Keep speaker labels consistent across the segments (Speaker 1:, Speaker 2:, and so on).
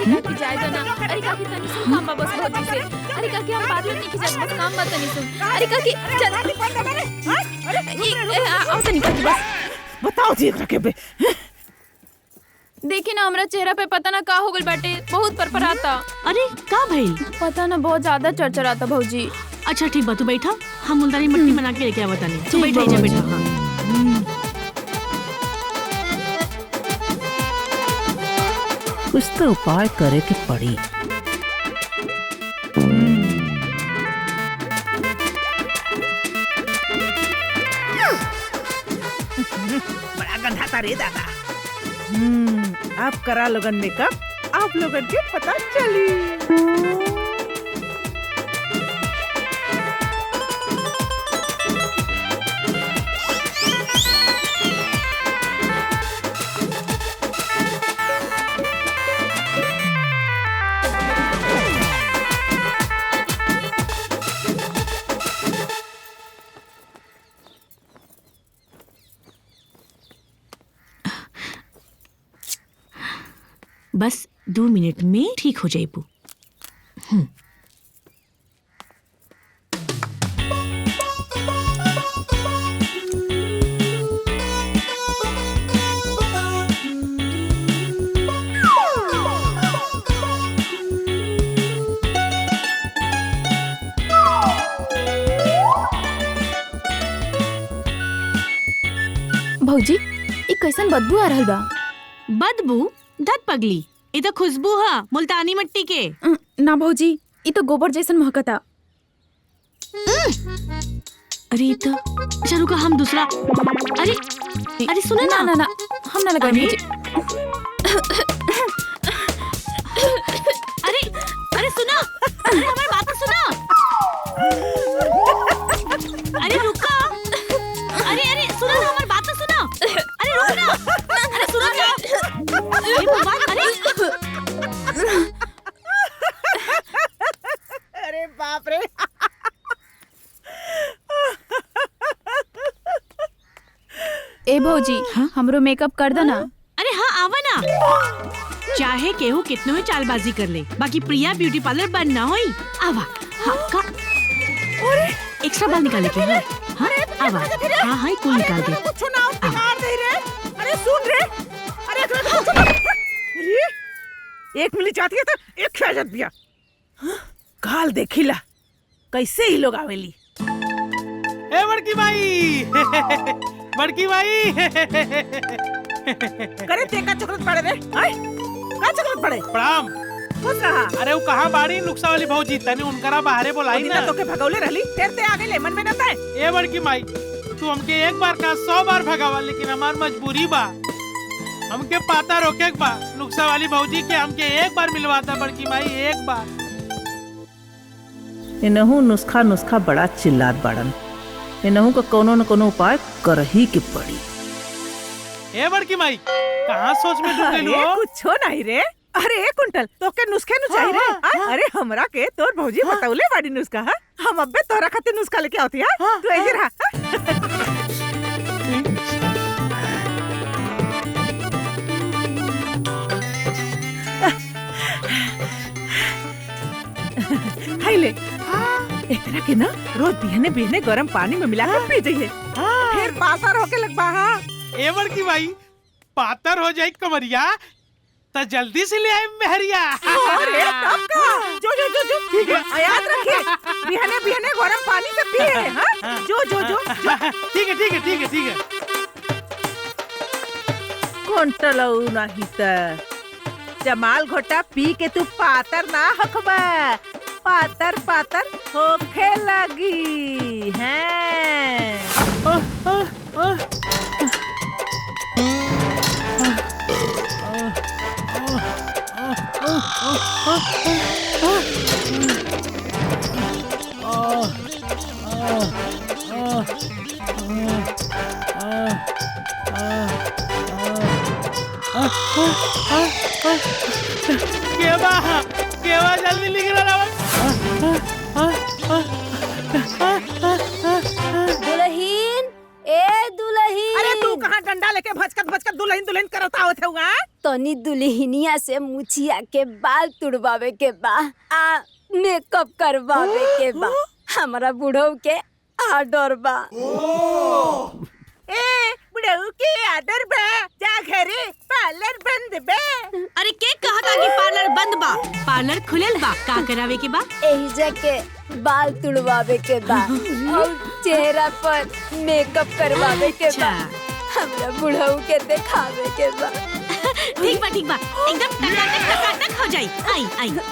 Speaker 1: अरे काकी जाए दो ना। अरे काकी तनी सुन काम बा बस भौजी से। अरे काकी हम बाद में नहीं की जाए बस काम बा तनी सुन। अरे काकी चल आओ तनी काकी बस
Speaker 2: बताओ जी एकरा के बे।
Speaker 1: देखी ना हमरा चेहरा पे पता ना का हो गइल बाटे, बहुत परपराता।
Speaker 3: अरे का भइल?
Speaker 1: पता ना बहुत ज्यादा चरचराता भौजी।
Speaker 3: अच्छा ठीक बा, तू बैठा, हम मुल्तानी मिट्टी बना के लेके आवत तानी। तू बैठा जा बेटा। हाँ
Speaker 2: कुछ तो उपाय करे के पड़ी। बड़ा गंदा था रे दादा। आप करा लोगन मेकअप, आप लोगन के पता चली।
Speaker 3: बस 2 मिनट में ठीक हो जाइबू।
Speaker 1: भौजी ई कैसन बदबू आ रहल बा?
Speaker 3: बदबू? धत पगली, ये तो खुशबू है मुल्तानी मिट्टी के।
Speaker 1: ना भौजी ई तो गोबर जैसन महकता।
Speaker 3: अरे ये तो अच्छा रुका, हम दूसरा। अरे अरे सुने ना।
Speaker 1: ना हम ना लगाए भौजी।
Speaker 3: अरे अरे सुना, अरे हमारी बात तो सुना। अरे रुका, अरे सुना ना, हमारी बात तो सुना। अरे रुक ना, अरे सुना ना। अरे भगवान,
Speaker 2: अरे बाप रे।
Speaker 1: ए भौजी हमरो मेकअप कर दो ना।
Speaker 3: अरे हाँ आवा ना। चाहे केहू कितनो ही चालबाजी कर ले, बाकी प्रिया ब्यूटी पार्लर बंद ना होई। आवा। हाँ का एक्स्ट्रा बाल निकाले के। हाँ हाँ आवा। हाँ हाँ कुल निकाल दे।
Speaker 2: कुछ ना बिगाड़ दे रे। अरे सुन रे, अरे एक मिली चाहती है तो एक ख्याजत बिया। काल देखिला कैसे ही लोग आवेली।
Speaker 4: ए बड़की भाई बड़की भाई
Speaker 2: करे तेका चॉकलेट पड़े रे। हाय का चॉकलेट पड़े?
Speaker 4: प्रणाम।
Speaker 2: खुश रहा।
Speaker 4: अरे वो कहाँ बाड़ी नुक्सा वाली भौजी, तने उनकरा बाहरे बोलाई ना।
Speaker 2: तो के भगौले रहली, तेरते आगे ले मन में नता है।
Speaker 4: ए बड़की माई, तू हमके एक बार का 100 बार भगावा, लेकिन हमार मजबूरी बा। हमके पाता रोके बा नुक्सा वाली भौजी के, हमके एक बार मिलवाता बड़की माई, एक बार।
Speaker 2: इनहू नुस्खा बड़ा चिल्लात बाड़न। इनहू का कोनो न कोनो उपाय कर ही के पड़ी।
Speaker 4: ए बड़की माई, कहाँ सोच में डूब गइल हो?
Speaker 2: कुछ नहीं रे। अरे एक कुंटल तो के नुस्खे नु चाहिए रे। अरे हमरा के तोर भौजी बताउले बाड़ी नुस्खा। हम अब्बे तोरा खातिर नुस्खा लेके आती है। तू ऐसे रहा। हाय ले। एकरा के ना रोज बिहने बिहने गरम पानी में मिला कर पी जाइए, फिर पातर होके लगबा। हाँ
Speaker 4: ए बड़की भाई, पातर हो जाई कमरिया तो जल्दी से ले आए मेहरिया।
Speaker 2: अरे तब का? जो ठीक है, याद रखिए बिहने बिहने गरम पानी से पिए। हाँ जो
Speaker 4: ठीक है।
Speaker 2: कुंटलऊ नहीं त जमाल घोटा पी के तू पातर ना हकबा, पातर होखे लगी हैं।
Speaker 4: केवा जल्दी लिख रहा।
Speaker 5: दुल्हीन, ए दुल्हीन।
Speaker 2: अरे तू कहाँ डंडा लेके भचकत भचकत दुल्हन दुल्हन करता होते हुआ।
Speaker 5: तनी दुल्हनिया से मुछिया के बाल तुड़वावे के बा आ मेकअप करवावे के बा। हमारा बुढ़ऊ के आर्डर बा।
Speaker 2: ए बुढ़ऊ के आर्डर बा, जा घरे पार्लर बंद बा।
Speaker 3: अरे के कहा था कि पार्लर बंद बा? पार्लर खुलेल बा। का करावे के बा?
Speaker 5: एही जाके बाल तुड़वावे के बा और चेहरा पर मेकअप करवावे के बा। हमरा बुढ़ऊ के दिखावे के बा।
Speaker 3: ठीक बा एकदम टकाटक हो जाई। आई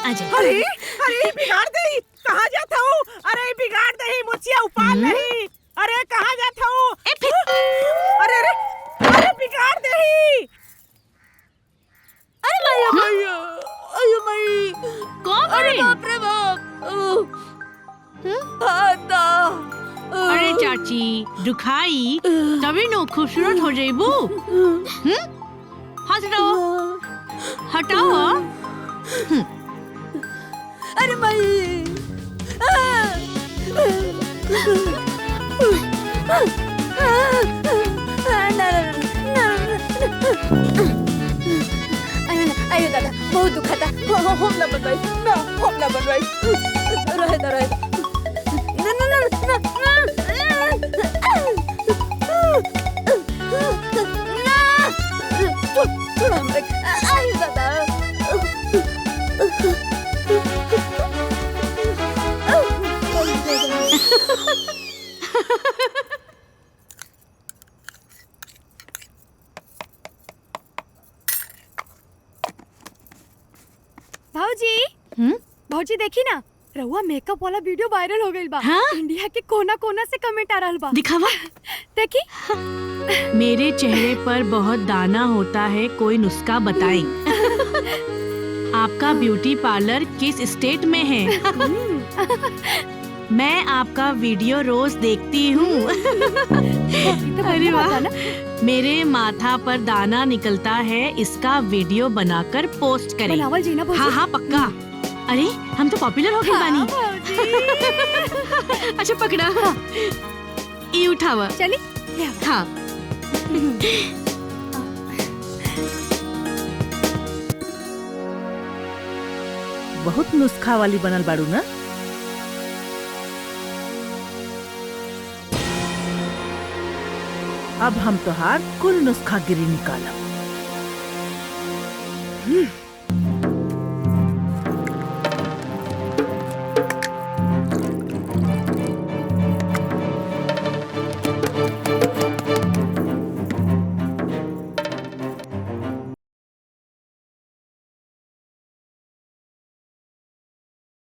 Speaker 3: आजा।
Speaker 2: अरे अरे बिगाड़ दे, कहाँ जाता हूँ? अरे बिगाड़ दे, मुझे उपाल नहीं। अरे कहाँ जाता हूँ? अरे अरे अरे बिगाड़ दे।
Speaker 5: अरे मैया अरे
Speaker 3: कौन?
Speaker 5: अरे बाप रे बाप। भाता।
Speaker 3: अरे चाची दुखाई तभी नो खूबसूरत हो जाइबू। हटाओ।
Speaker 5: अरे मई अरे दादा बहुत दुखता। हम ना बनवाई ना, हम ना बनवाई। रहे दा ना ना ना आयु दादा।
Speaker 1: भाऊजी भाऊजी देखी ना, रहुआ मेकअप वाला वीडियो वायरल हो गई बा।
Speaker 3: हाँ?
Speaker 1: इंडिया के कोना कोना से कमेंट आ रहल बा।
Speaker 3: दिखावा।
Speaker 1: देखी
Speaker 3: मेरे चेहरे पर बहुत दाना होता है, कोई नुस्खा बताएं। आपका ब्यूटी पार्लर किस स्टेट में है? मैं आपका वीडियो रोज देखती हूँ। अरे वाह। मेरे माथा पर दाना निकलता है, इसका वीडियो बनाकर पोस्ट करें।
Speaker 1: बनावल जी ना भाऊजी।
Speaker 3: हाँ पक्का। अरे हम तो पॉपुलर हो गए बानी। अच्छा पकड़ा। ये उठावा।
Speaker 1: चली ले आओ।
Speaker 3: हाँ।
Speaker 2: बहुत नुस्खा वाली बनल बाड़ू ना। अब हम तोहार कुल नुस्खा गिरी निकालब।